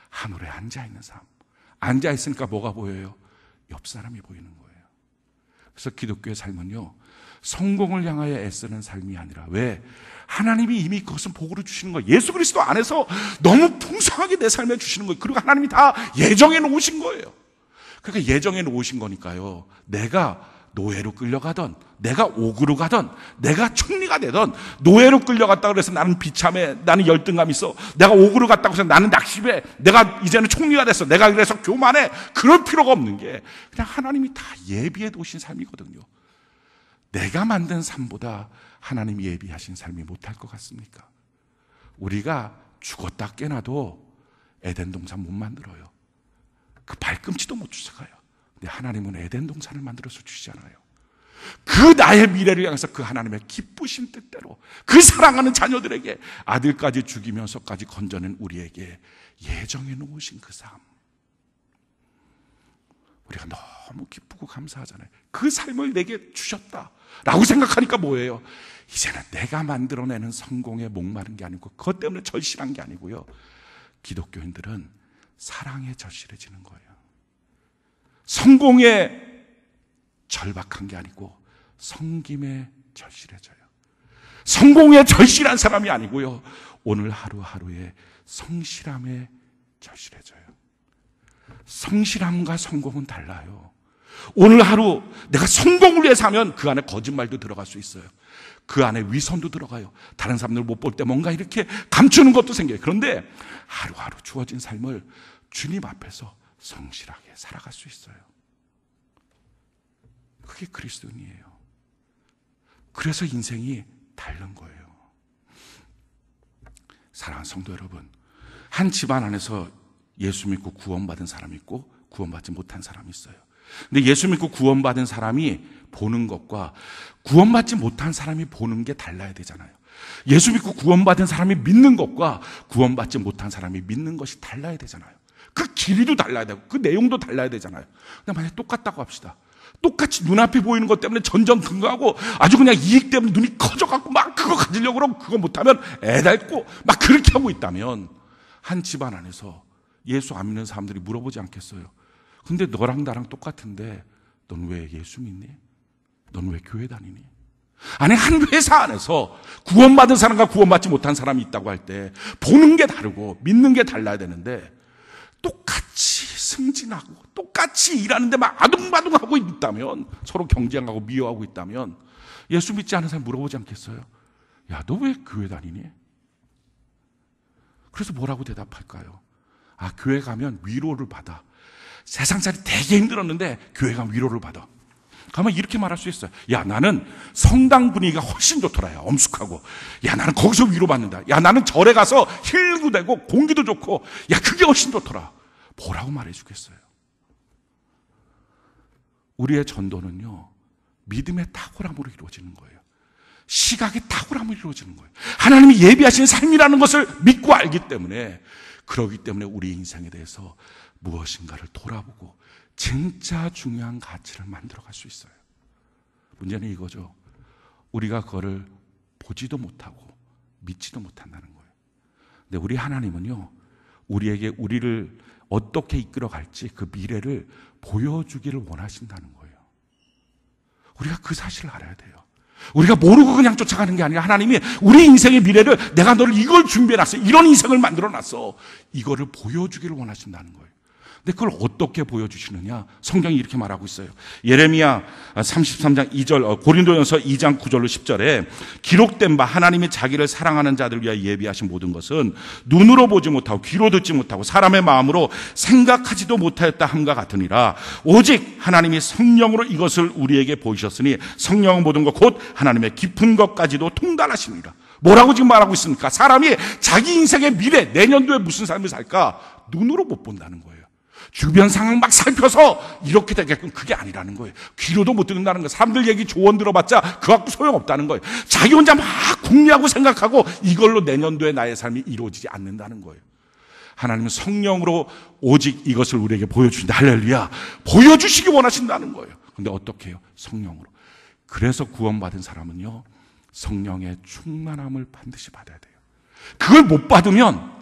하늘에 앉아있는 삶. 앉아있으니까 뭐가 보여요? 옆 사람이 보이는 거예요. 그래서 기독교의 삶은요, 성공을 향하여 애쓰는 삶이 아니라, 왜? 하나님이 이미 그것은 복으로 주시는 거예요. 예수 그리스도 안에서 너무 풍성하게 내 삶에 주시는 거예요. 그리고 하나님이 다 예정해 놓으신 거예요. 그러니까 예정해 놓으신 거니까요, 내가 노예로 끌려가던, 내가 옥으로 가던, 내가 총리가 되던, 노예로 끌려갔다 그래서 나는 비참해, 나는 열등감 있어, 내가 옥으로 갔다고 해서 나는 낙심해, 내가 이제는 총리가 됐어, 내가 그래서 교만해, 그럴 필요가 없는 게 그냥 하나님이 다 예비해 놓으신 삶이거든요. 내가 만든 삶보다 하나님이 예비하신 삶이 못할 것 같습니까? 우리가 죽었다 깨나도 에덴 동산 못 만들어요. 그 발꿈치도 못 쫓아가요. 근데 하나님은 에덴 동산을 만들어서 주시잖아요. 그 나의 미래를 향해서 그 하나님의 기쁘신 뜻대로 그 사랑하는 자녀들에게 아들까지 죽이면서까지 건져낸 우리에게 예정해 놓으신 그 삶, 우리가 너무 기쁘고 감사하잖아요. 그 삶을 내게 주셨다라고 생각하니까 뭐예요? 이제는 내가 만들어내는 성공에 목마른 게 아니고 그것 때문에 절실한 게 아니고요, 기독교인들은 사랑에 절실해지는 거예요. 성공에 절박한 게 아니고 섬김에 절실해져요. 성공에 절실한 사람이 아니고요, 오늘 하루하루의 성실함에 절실해져요. 성실함과 성공은 달라요. 오늘 하루 내가 성공을 위해서 하면 그 안에 거짓말도 들어갈 수 있어요. 그 안에 위선도 들어가요. 다른 사람들 못 볼 때 뭔가 이렇게 감추는 것도 생겨요. 그런데 하루하루 주어진 삶을 주님 앞에서 성실하게 살아갈 수 있어요. 그게 그리스도인이에요. 그래서 인생이 다른 거예요. 사랑하는 성도 여러분, 한 집안 안에서 예수 믿고 구원받은 사람이 있고 구원받지 못한 사람이 있어요. 근데 예수 믿고 구원받은 사람이 보는 것과 구원받지 못한 사람이 보는 게 달라야 되잖아요. 예수 믿고 구원받은 사람이 믿는 것과 구원받지 못한 사람이 믿는 것이 달라야 되잖아요. 그 길이도 달라야 되고 그 내용도 달라야 되잖아요. 근데 만약에 똑같다고 합시다. 똑같이 눈앞에 보이는 것 때문에 전전긍긍하고 아주 그냥 이익 때문에 눈이 커져갖고 막 그거 가지려고 그러고 그거 못하면 애달고 막 그렇게 하고 있다면 한 집안 안에서 예수 안 믿는 사람들이 물어보지 않겠어요? 근데 너랑 나랑 똑같은데 넌 왜 예수 믿니? 넌 왜 교회 다니니? 아니, 한 회사 안에서 구원받은 사람과 구원받지 못한 사람이 있다고 할 때 보는 게 다르고 믿는 게 달라야 되는데 똑같이 승진하고 똑같이 일하는데 막 아둥바둥하고 있다면, 서로 경쟁하고 미워하고 있다면 예수 믿지 않은 사람 물어보지 않겠어요? 야, 너 왜 교회 다니니? 그래서 뭐라고 대답할까요? 아, 교회 가면 위로를 받아. 세상살이 되게 힘들었는데 교회 가면 위로를 받아. 그러면 이렇게 말할 수 있어요. 야, 나는 성당 분위기가 훨씬 좋더라. 야, 엄숙하고. 야, 나는 거기서 위로받는다. 야, 나는 절에 가서 힐도 되고 공기도 좋고, 야, 그게 훨씬 좋더라. 뭐라고 말해주겠어요? 우리의 전도는요, 믿음의 탁월함으로 이루어지는 거예요. 시각의 탁월함으로 이루어지는 거예요. 하나님이 예비하신 삶이라는 것을 믿고 알기 때문에, 그러기 때문에 우리 인생에 대해서 무엇인가를 돌아보고 진짜 중요한 가치를 만들어갈 수 있어요. 문제는 이거죠. 우리가 그거를 보지도 못하고 믿지도 못한다는 거예요. 근데 우리 하나님은요, 우리에게 우리를 어떻게 이끌어갈지 그 미래를 보여주기를 원하신다는 거예요. 우리가 그 사실을 알아야 돼요. 우리가 모르고 그냥 쫓아가는 게 아니라 하나님이 우리 인생의 미래를, 내가 너를 이걸 준비해놨어, 이런 인생을 만들어놨어, 이거를 보여주기를 원하신다는 거예요. 근데 그걸 어떻게 보여주시느냐? 성경이 이렇게 말하고 있어요. 예레미야 33장 2절, 고린도전서 2장 9절로 10절에 기록된 바 하나님이 자기를 사랑하는 자들 위하여 예비하신 모든 것은 눈으로 보지 못하고 귀로 듣지 못하고 사람의 마음으로 생각하지도 못하였다 함과 같으니라. 오직 하나님이 성령으로 이것을 우리에게 보이셨으니 성령은 모든 것 곧 하나님의 깊은 것까지도 통달하십니다. 뭐라고 지금 말하고 있습니까? 사람이 자기 인생의 미래, 내년도에 무슨 삶을 살까 눈으로 못 본다는 거예요. 주변 상황 막 살펴서 이렇게 되게끔, 그게 아니라는 거예요. 귀로도 못 듣는다는 거예요. 사람들 얘기 조언 들어봤자 그거 갖고 소용없다는 거예요. 자기 혼자 막 궁리하고 생각하고 이걸로 내년도에 나의 삶이 이루어지지 않는다는 거예요. 하나님은 성령으로 오직 이것을 우리에게 보여주신다. 할렐루야. 보여주시기 원하신다는 거예요. 근데 어떻게 해요? 성령으로. 그래서 구원받은 사람은요, 성령의 충만함을 반드시 받아야 돼요. 그걸 못 받으면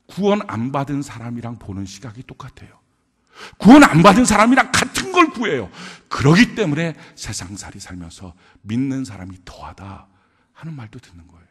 구원 안 받은 사람이랑 보는 시각이 똑같아요. 구원 안 받은 사람이랑 같은 걸 구해요. 그러기 때문에 세상살이 살면서 믿는 사람이 더하다 하는 말도 듣는 거예요.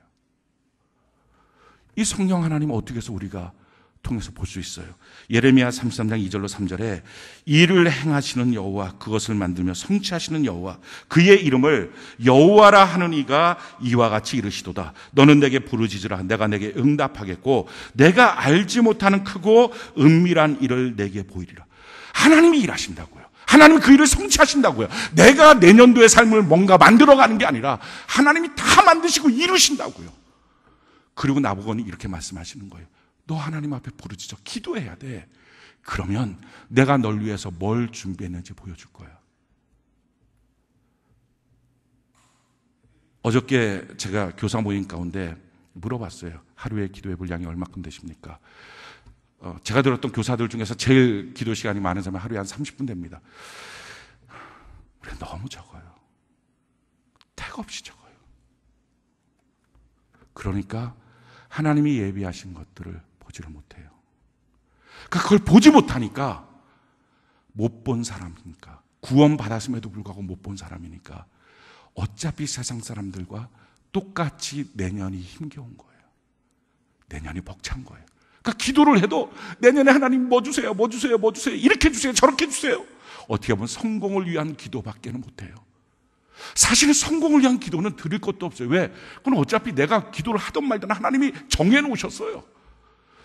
이 성령 하나님 어떻게 해서 우리가 통해서 볼 수 있어요? 예레미야 33장 2절로 3절에 이를 행하시는 여호와, 그것을 만들며 성취하시는 여호와, 그의 이름을 여호와라 하는 이가 이와 같이 이르시도다. 너는 내게 부르짖으라. 내가 내게 응답하겠고 내가 알지 못하는 크고 은밀한 일을 내게 보이리라. 하나님이 일하신다고요. 하나님이 그 일을 성취하신다고요. 내가 내년도의 삶을 뭔가 만들어가는 게 아니라 하나님이 다 만드시고 이루신다고요. 그리고 나보고는 이렇게 말씀하시는 거예요. 너 하나님 앞에 부르짖어 기도해야 돼. 그러면 내가 널 위해서 뭘 준비했는지 보여줄 거야. 어저께 제가 교사 모임 가운데 물어봤어요. 하루에 기도의 분량이 얼마큼 되십니까? 제가 들었던 교사들 중에서 제일 기도 시간이 많은 사람은 하루에 한 30분 됩니다. 우리 너무 적어요. 택없이 적어요. 그러니까 하나님이 예비하신 것들을 보지를 못해요. 그걸 보지 못하니까 못 본 사람이니까, 구원 받았음에도 불구하고 못 본 사람이니까 어차피 세상 사람들과 똑같이 내년이 힘겨운 거예요. 내년이 벅찬 거예요. 그러니까 기도를 해도 내년에 하나님 뭐 주세요, 뭐 주세요, 뭐 주세요, 이렇게 주세요, 저렇게 주세요. 어떻게 보면 성공을 위한 기도밖에는 못해요. 사실은 성공을 위한 기도는 드릴 것도 없어요. 왜? 그건 어차피 내가 기도를 하든 말든 하나님이 정해놓으셨어요.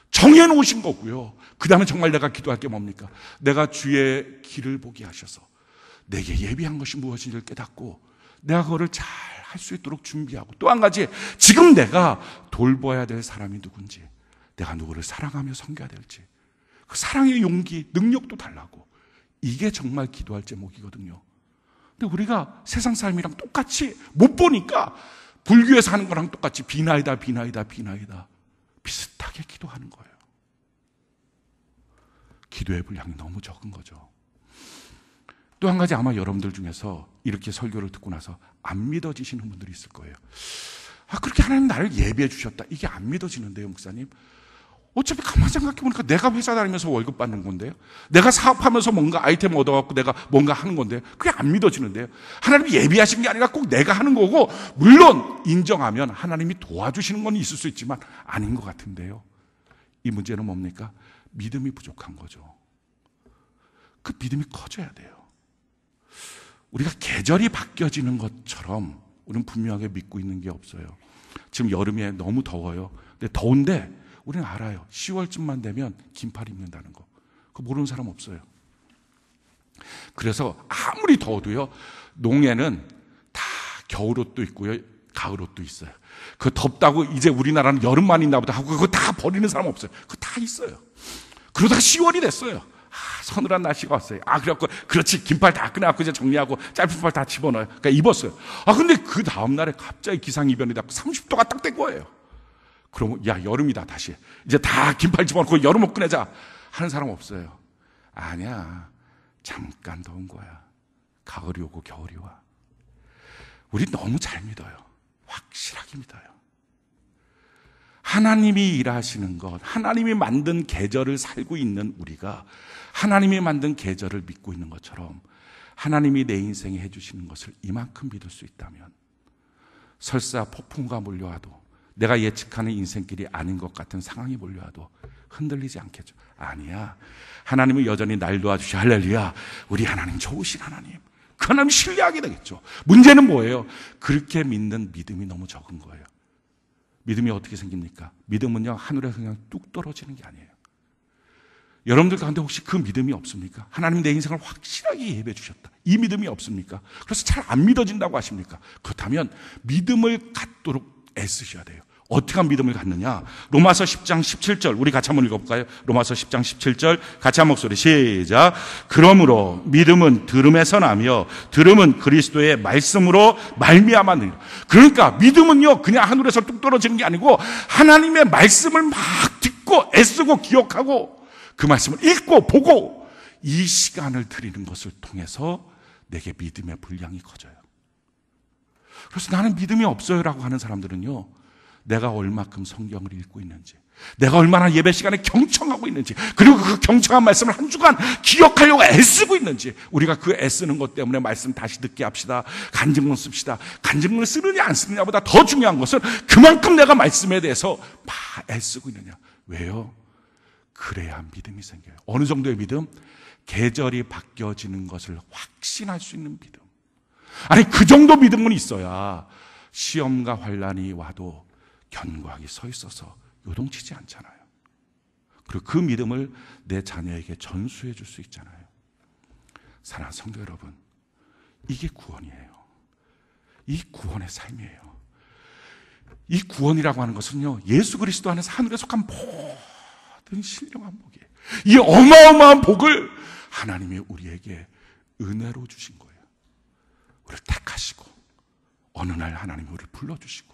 정해놓으신 거고요. 그 다음에 정말 내가 기도할 게 뭡니까? 내가 주의 길을 보게 하셔서 내게 예비한 것이 무엇인지를 깨닫고 내가 그거를 잘 할 수 있도록 준비하고, 또 한 가지, 지금 내가 돌봐야 될 사람이 누군지, 내가 누구를 사랑하며 섬겨야 될지, 그 사랑의 용기, 능력도 달라고. 이게 정말 기도할 제목이거든요. 근데 우리가 세상 삶이랑 똑같이 못 보니까 불교에서 하는 거랑 똑같이 비나이다 비슷하게 기도하는 거예요. 기도의 분량이 너무 적은 거죠. 또 한 가지, 아마 여러분들 중에서 이렇게 설교를 듣고 나서 안 믿어지시는 분들이 있을 거예요. 그렇게 하나님 나를 예비해 주셨다, 이게 안 믿어지는데요, 목사님. 어차피 가만히 생각해 보니까 내가 회사 다니면서 월급 받는 건데요, 내가 사업하면서 뭔가 아이템 얻어갖고 내가 뭔가 하는 건데요, 그게 안 믿어지는데요. 하나님이 예비하신 게 아니라 꼭 내가 하는 거고, 물론 인정하면 하나님이 도와주시는 건 있을 수 있지만 아닌 것 같은데요. 이 문제는 뭡니까? 믿음이 부족한 거죠. 그 믿음이 커져야 돼요. 우리가 계절이 바뀌어지는 것처럼 우리는 분명하게 믿고 있는 게 없어요. 지금 여름에 너무 더워요. 근데 더운데 우리는 알아요. 10월쯤만 되면 긴팔 입는다는 거. 그거 모르는 사람 없어요. 그래서 아무리 더워도요, 농에는 다 겨울옷도 있고요, 가을옷도 있어요. 그 덥다고 이제 우리나라는 여름만 있나 보다 하고 그거 다 버리는 사람 없어요. 그거 다 있어요. 그러다가 10월이 됐어요. 서늘한 날씨가 왔어요. 그래갖고, 그렇지, 긴팔 다 꺼내갖고 이제 정리하고 짧은 팔 다 집어넣어요. 그러니까 입었어요. 근데 그 다음날에 갑자기 기상이변이 되고 30도가 딱 된 거예요. 그러면, 야, 여름이다, 다시. 이제 다 긴팔 집어넣고 여름옷 꺼내자. 하는 사람 없어요. 아니야. 잠깐 더운 거야. 가을이 오고 겨울이 와. 우리 너무 잘 믿어요. 확실하게 믿어요. 하나님이 일하시는 것, 하나님이 만든 계절을 살고 있는 우리가 하나님이 만든 계절을 믿고 있는 것처럼 하나님이 내 인생에 해주시는 것을 이만큼 믿을 수 있다면, 설사 폭풍과 몰려와도, 내가 예측하는 인생길이 아닌 것 같은 상황이 몰려와도 흔들리지 않겠죠. 아니야, 하나님은 여전히 날 도와주시. 할렐루야. 우리 하나님 좋으신 하나님, 그 하나님 신뢰하게 되겠죠. 문제는 뭐예요? 그렇게 믿는 믿음이 너무 적은 거예요. 믿음이 어떻게 생깁니까? 믿음은요, 하늘에서 그냥 뚝 떨어지는 게 아니에요. 여러분들 가운데 혹시 그 믿음이 없습니까? 하나님 내 인생을 확실하게 예배해 주셨다, 이 믿음이 없습니까? 그래서 잘 안 믿어진다고 하십니까? 그렇다면 믿음을 갖도록 애쓰셔야 돼요. 어떻게 하면 믿음을 갖느냐? 로마서 10장 17절 우리 같이 한번 읽어볼까요? 로마서 10장 17절 같이 한 목소리 시작. 그러므로 믿음은 들음에서 나며 들음은 그리스도의 말씀으로 말미암았느니라. 그러니까 믿음은요, 그냥 하늘에서 뚝 떨어지는 게 아니고 하나님의 말씀을 막 듣고 애쓰고 기억하고 그 말씀을 읽고 보고 이 시간을 드리는 것을 통해서 내게 믿음의 분량이 커져요. 그래서 나는 믿음이 없어요라고 하는 사람들은요, 내가 얼마큼 성경을 읽고 있는지, 내가 얼마나 예배 시간에 경청하고 있는지, 그리고 그 경청한 말씀을 한 주간 기억하려고 애쓰고 있는지, 우리가 그 애쓰는 것 때문에 말씀 다시 듣게 합시다. 간증문 씁시다. 간증문을 쓰느냐 안 쓰느냐보다 더 중요한 것은 그만큼 내가 말씀에 대해서 막 애쓰고 있느냐. 왜요? 그래야 믿음이 생겨요. 어느 정도의 믿음? 계절이 바뀌어지는 것을 확신할 수 있는 믿음. 아니, 그 정도 믿음은 있어야 시험과 환난이 와도 견고하게 서 있어서 요동치지 않잖아요. 그리고 그 믿음을 내 자녀에게 전수해 줄 수 있잖아요. 사랑하는 성도 여러분, 이게 구원이에요. 이 구원의 삶이에요. 이 구원이라고 하는 것은요, 예수 그리스도 안에서 하늘에 속한 모든 신령한 복이에요. 이 어마어마한 복을 하나님이 우리에게 은혜로 주신 거예요. 우리를 택하시고 어느 날 하나님이 우리를 불러주시고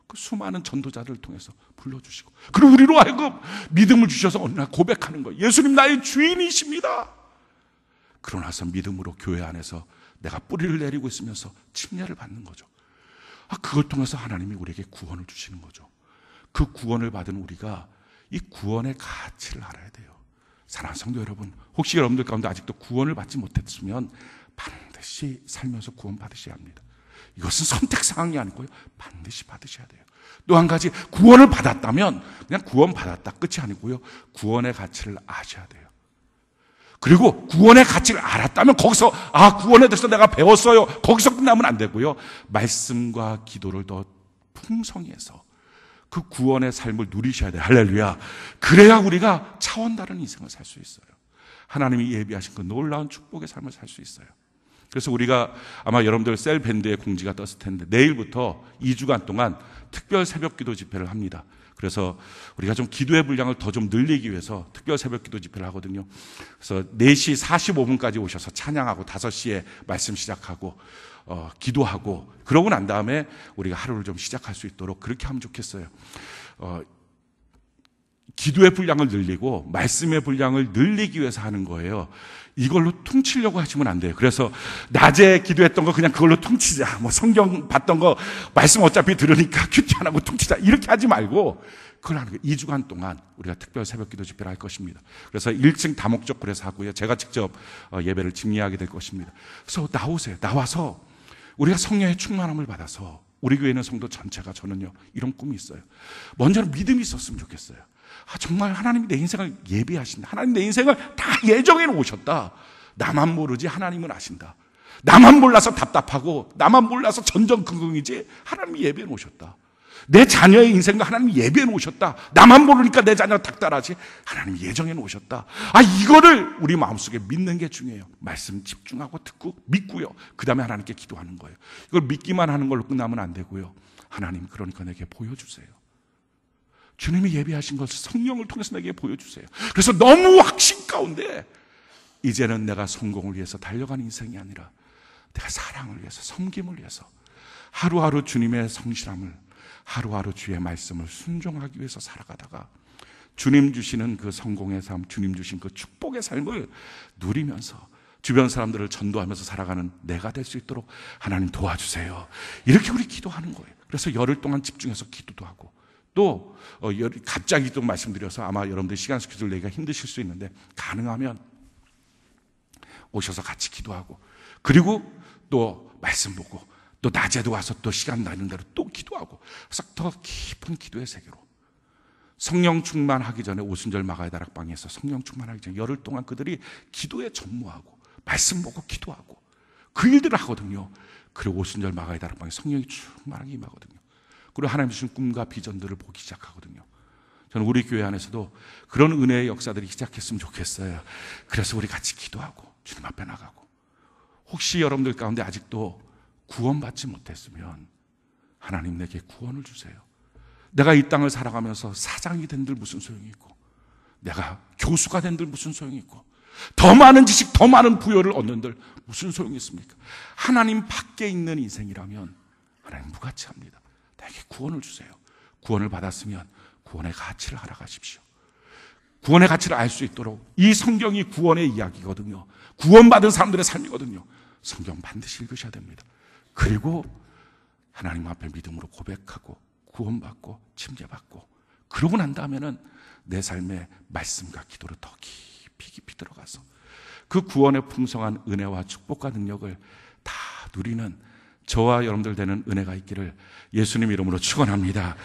그 수많은 전도자들을 통해서 불러주시고, 그리고 우리로 하여금 믿음을 주셔서 어느 날 고백하는 거예요. 예수님 나의 주인이십니다. 그러고 나서 믿음으로 교회 안에서 내가 뿌리를 내리고 있으면서 침례를 받는 거죠. 그걸 통해서 하나님이 우리에게 구원을 주시는 거죠. 그 구원을 받은 우리가 이 구원의 가치를 알아야 돼요. 사랑하는 성도 여러분, 혹시 여러분들 가운데 아직도 구원을 받지 못했으면 반드시 살면서 구원 받으셔야 합니다. 이것은 선택사항이 아니고요, 반드시 받으셔야 돼요. 또 한 가지, 구원을 받았다면 그냥 구원 받았다 끝이 아니고요, 구원의 가치를 아셔야 돼요. 그리고 구원의 가치를 알았다면 거기서 구원에 대해서 내가 배웠어요, 거기서 끝나면 안 되고요, 말씀과 기도를 더 풍성히 해서 그 구원의 삶을 누리셔야 돼요. 할렐루야. 그래야 우리가 차원 다른 인생을 살 수 있어요. 하나님이 예비하신 그 놀라운 축복의 삶을 살 수 있어요. 그래서 우리가 아마 여러분들 셀 밴드의 공지가 떴을 텐데, 내일부터 2주간 동안 특별 새벽 기도 집회를 합니다. 그래서 우리가 좀 기도의 분량을 더 좀 늘리기 위해서 특별 새벽 기도 집회를 하거든요. 그래서 4시 45분까지 오셔서 찬양하고 5시에 말씀 시작하고 기도하고, 그러고 난 다음에 우리가 하루를 좀 시작할 수 있도록 그렇게 하면 좋겠어요. 기도의 분량을 늘리고 말씀의 분량을 늘리기 위해서 하는 거예요. 이걸로 퉁치려고 하시면 안 돼요. 그래서 낮에 기도했던 거 그냥 그걸로 퉁치자, 성경 봤던 거 말씀 어차피 들으니까 큐티 안 하고 퉁치자, 이렇게 하지 말고 그걸 하는 거예요. 2주간 동안 우리가 특별 새벽 기도 집회를 할 것입니다. 그래서 1층 다목적굴에서 하고요, 제가 직접 예배를 집례하게 될 것입니다. 그래서 나오세요. 나와서 우리가 성령의 충만함을 받아서, 우리 교회 있는 성도 전체가, 저는요 이런 꿈이 있어요. 먼저는 믿음이 있었으면 좋겠어요. 정말 하나님이 내 인생을 예비하신다, 하나님 내 인생을 다 예정해 놓으셨다, 나만 모르지 하나님은 아신다, 나만 몰라서 답답하고 나만 몰라서 전전긍긍이지 하나님이 예비해 놓으셨다, 내 자녀의 인생도 하나님이 예비해 놓으셨다, 나만 모르니까 내 자녀가 닥달하지 하나님이 예정해 놓으셨다. 이거를 우리 마음속에 믿는 게 중요해요. 말씀 집중하고 듣고 믿고요, 그 다음에 하나님께 기도하는 거예요. 이걸 믿기만 하는 걸로 끝나면 안 되고요, 하나님 그러니까 내게 보여주세요. 주님이 예비하신 것을 성령을 통해서 내게 보여주세요. 그래서 너무 확신 가운데 이제는 내가 성공을 위해서 달려가는 인생이 아니라 내가 사랑을 위해서, 섬김을 위해서, 하루하루 주님의 성실함을, 하루하루 주의 말씀을 순종하기 위해서 살아가다가 주님 주시는 그 성공의 삶, 주님 주신 그 축복의 삶을 누리면서 주변 사람들을 전도하면서 살아가는 내가 될 수 있도록 하나님 도와주세요. 이렇게 우리 기도하는 거예요. 그래서 열흘 동안 집중해서 기도도 하고, 또 갑자기 또 말씀드려서 아마 여러분들 시간 스케줄 내기가 힘드실 수 있는데, 가능하면 오셔서 같이 기도하고, 그리고 또 말씀 보고, 또 낮에도 와서 또 시간 나는 대로 또 기도하고, 그래서 더 깊은 기도의 세계로, 성령 충만하기 전에 오순절 마가의 다락방에서 성령 충만하기 전에 열흘 동안 그들이 기도에 전무하고 말씀 보고 기도하고 그 일들을 하거든요. 그리고 오순절 마가의 다락방에 성령이 충만하게 임하거든요. 그리고 하나님 주신 꿈과 비전들을 보기 시작하거든요. 저는 우리 교회 안에서도 그런 은혜의 역사들이 시작했으면 좋겠어요. 그래서 우리 같이 기도하고 주님 앞에 나가고, 혹시 여러분들 가운데 아직도 구원받지 못했으면 하나님 내게 구원을 주세요. 내가 이 땅을 살아가면서 사장이 된들 무슨 소용이 있고, 내가 교수가 된들 무슨 소용이 있고, 더 많은 지식, 더 많은 부여를 얻는들 무슨 소용이 있습니까? 하나님 밖에 있는 인생이라면 하나님 무가치합니다. 내게 구원을 주세요. 구원을 받았으면 구원의 가치를 알아가십시오. 구원의 가치를 알 수 있도록, 이 성경이 구원의 이야기거든요. 구원받은 사람들의 삶이거든요. 성경 반드시 읽으셔야 됩니다. 그리고 하나님 앞에 믿음으로 고백하고 구원받고 침례받고, 그러고 난 다음에는 내 삶에 말씀과 기도를 더 깊이 들어가서 그 구원의 풍성한 은혜와 축복과 능력을 다 누리는 저와 여러분들 되는 은혜가 있기를 예수님 이름으로 축원합니다.